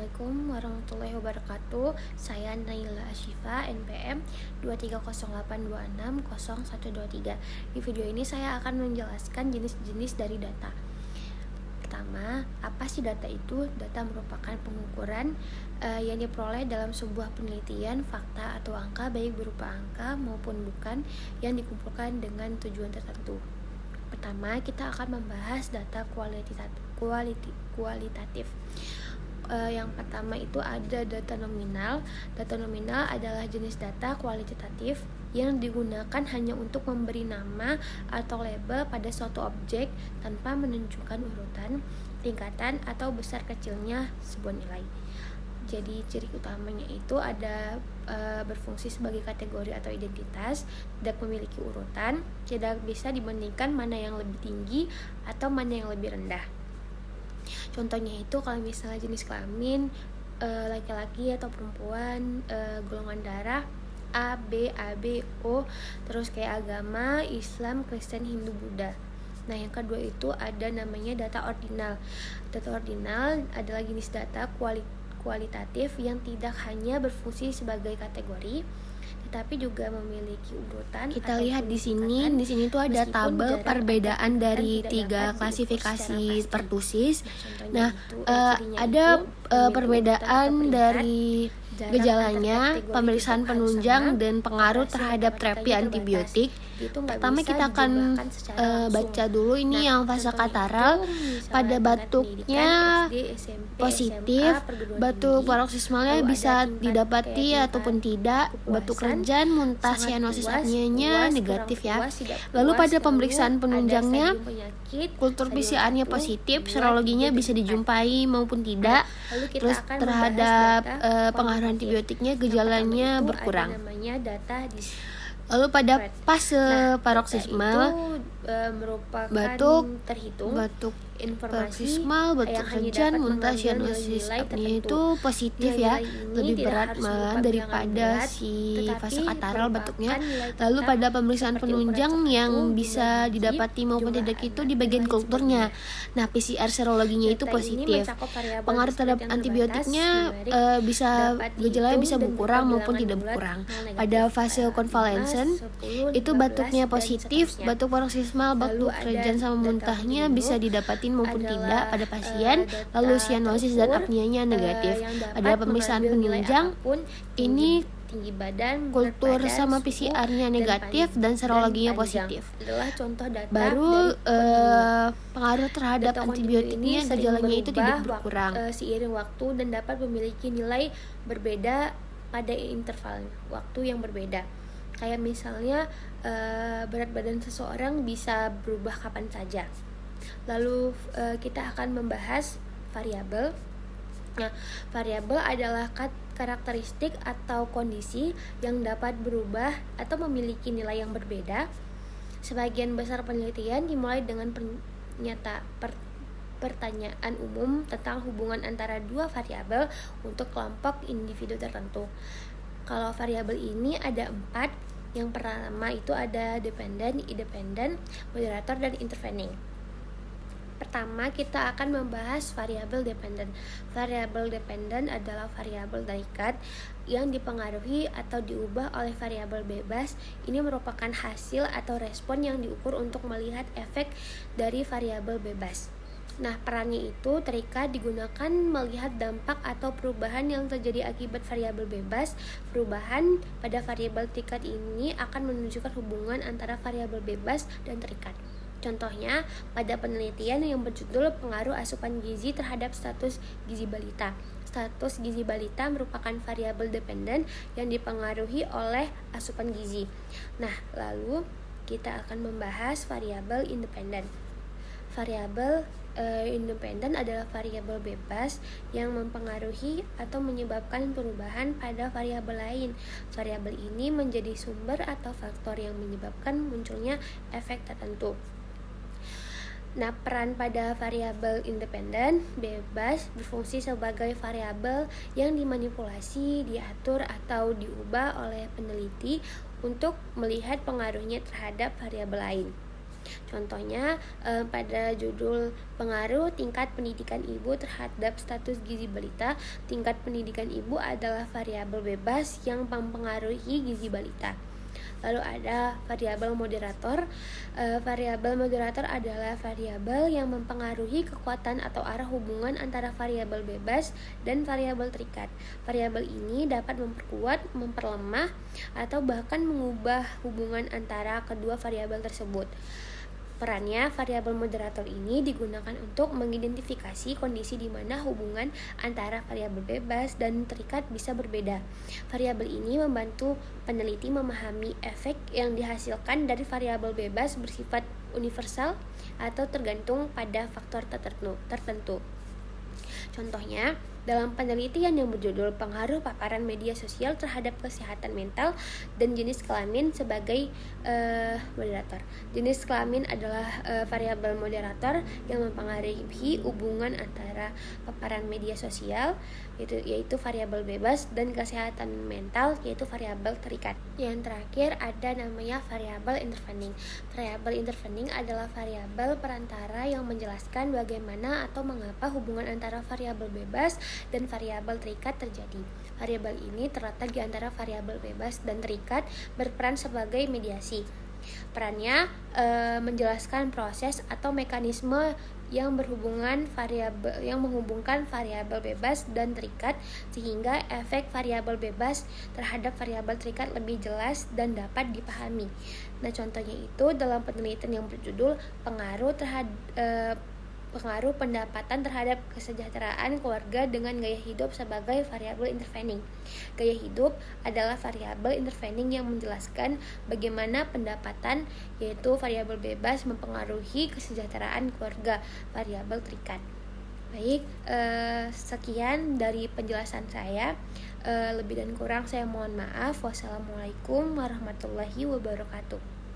Assalamualaikum warahmatullahi wabarakatuh. Saya Naila Ashifa, NPM 23082600123. Di video ini saya akan menjelaskan jenis-jenis dari data. Pertama, apa sih data itu? Data merupakan pengukuran yang diperoleh dalam sebuah penelitian, fakta atau angka, baik berupa angka maupun bukan, yang dikumpulkan dengan tujuan tertentu. Pertama, kita akan membahas data kualitatif. Yang pertama itu ada data nominal. Data nominal adalah jenis data kualitatif yang digunakan hanya untuk memberi nama atau label pada suatu objek tanpa menunjukkan urutan, tingkatan, atau besar kecilnya sebuah nilai. Jadi ciri utamanya itu ada berfungsi sebagai kategori atau identitas, tidak memiliki urutan, tidak bisa dibandingkan mana yang lebih tinggi atau mana yang lebih rendah. Contohnya itu kalau misalnya jenis kelamin, laki-laki atau perempuan, golongan darah A, B, O, terus kayak agama, Islam, Kristen, Hindu, Buddha. Nah, yang kedua itu ada namanya data ordinal. Data ordinal adalah jenis data kualitatif yang tidak hanya berfungsi sebagai kategori, tetapi juga memiliki urutan. Kita lihat di sini tuh ada tabel perbedaan dari 3 klasifikasi pertusis. Nah, ada perbedaan dari gejalanya, pemeriksaan penunjang, dan pengaruh terhadap terapi antibiotik. Pertama kita akan baca dulu ini yang fase kataral. Pada batuknya positif, batuk paroksismalnya bisa didapati ataupun tidak, batuk rejan, muntah, sianosis apneanya negatif ya. Lalu pada pemeriksaan penunjangnya, kultur PCR-nya positif, serologinya bisa dijumpai maupun tidak. Terus terhadap pengaruh antibiotiknya gejalanya berkurang. Lalu pada fase paroksismal, batuk paroksismal, batuk rejan, muntah, sianosis apnea itu positif ya, lebih berat malah daripada si fase kataral batuknya. Lalu pada pemeriksaan penunjang yang bisa didapati maupun tidak itu di bagian kulturnya. Nah, PCR serologinya itu positif. Pengaruh terhadap antibiotiknya gejalanya bisa berkurang maupun tidak berkurang. Pada fase konvalesen itu batuknya positif, batuk paroksismal, batuk rejan sama muntahnya bisa didapati maupun tidak pada pasien. Lalu sianosis dan apneanya negatif. Pada pemeriksaan penunjang ini tinggi badan, kultur sama PCR-nya negatif dan serologinya positif. Baru pengaruh terhadap antibiotiknya gejalanya itu tidak berkurang seiring waktu dan dapat memiliki nilai berbeda pada interval waktu yang berbeda. Kayak misalnya berat badan seseorang bisa berubah kapan saja. Lalu kita akan membahas variabel. Nah, variabel adalah karakteristik atau kondisi yang dapat berubah atau memiliki nilai yang berbeda. Sebagian besar penelitian dimulai dengan pertanyaan umum tentang hubungan antara dua variabel untuk kelompok individu tertentu. Kalau variabel ini ada 4. Yang pertama itu ada dependent, independent, moderator, dan intervening. Pertama, kita akan membahas variabel dependent. Variabel dependent adalah variabel terikat yang dipengaruhi atau diubah oleh variabel bebas. Ini merupakan hasil atau respon yang diukur untuk melihat efek dari variabel bebas. Nah, perannya itu terikat digunakan melihat dampak atau perubahan yang terjadi akibat variabel bebas. Perubahan pada variabel terikat ini akan menunjukkan hubungan antara variabel bebas dan terikat. Contohnya, pada penelitian yang berjudul pengaruh asupan gizi terhadap status gizi balita. Status gizi balita merupakan variabel dependen yang dipengaruhi oleh asupan gizi. Nah, lalu kita akan membahas variabel independen. Variabel independen adalah variabel bebas yang mempengaruhi atau menyebabkan perubahan pada variabel lain. Variabel ini menjadi sumber atau faktor yang menyebabkan munculnya efek tertentu. Nah, peran pada variabel independen bebas berfungsi sebagai variabel yang dimanipulasi, diatur, atau diubah oleh peneliti untuk melihat pengaruhnya terhadap variabel lain. Contohnya pada judul pengaruh tingkat pendidikan ibu terhadap status gizi balita, tingkat pendidikan ibu adalah variabel bebas yang mempengaruhi gizi balita. Lalu ada variabel moderator. Variabel moderator adalah variabel yang mempengaruhi kekuatan atau arah hubungan antara variabel bebas dan variabel terikat. Variabel ini dapat memperkuat, memperlemah, atau bahkan mengubah hubungan antara kedua variabel tersebut. Perannya, variabel moderator ini digunakan untuk mengidentifikasi kondisi di mana hubungan antara variabel bebas dan terikat bisa berbeda. Variabel ini membantu peneliti memahami efek yang dihasilkan dari variabel bebas bersifat universal atau tergantung pada faktor tertentu. Contohnya, dalam penelitian yang berjudul Pengaruh Paparan Media Sosial Terhadap Kesehatan Mental dan Jenis Kelamin sebagai moderator. Jenis kelamin adalah variabel moderator yang mempengaruhi hubungan antara paparan media sosial yaitu variabel bebas dan kesehatan mental yaitu variabel terikat. Yang terakhir ada namanya variabel intervening. Variabel intervening adalah variabel perantara yang menjelaskan bagaimana atau mengapa hubungan antara variabel bebas dan variabel terikat terjadi. Variabel ini terletak di antara variabel bebas dan terikat, berperan sebagai mediasi. Perannya menjelaskan proses atau mekanisme yang menghubungkan variabel bebas dan terikat sehingga efek variabel bebas terhadap variabel terikat lebih jelas dan dapat dipahami. Nah, contohnya itu dalam penelitian yang berjudul pengaruh pendapatan terhadap kesejahteraan keluarga dengan gaya hidup sebagai variabel intervening. Gaya hidup adalah variabel intervening yang menjelaskan bagaimana pendapatan yaitu variabel bebas mempengaruhi kesejahteraan keluarga, variabel terikat. Baik, sekian dari penjelasan saya. Lebih dan kurang saya mohon maaf. Wassalamualaikum warahmatullahi wabarakatuh.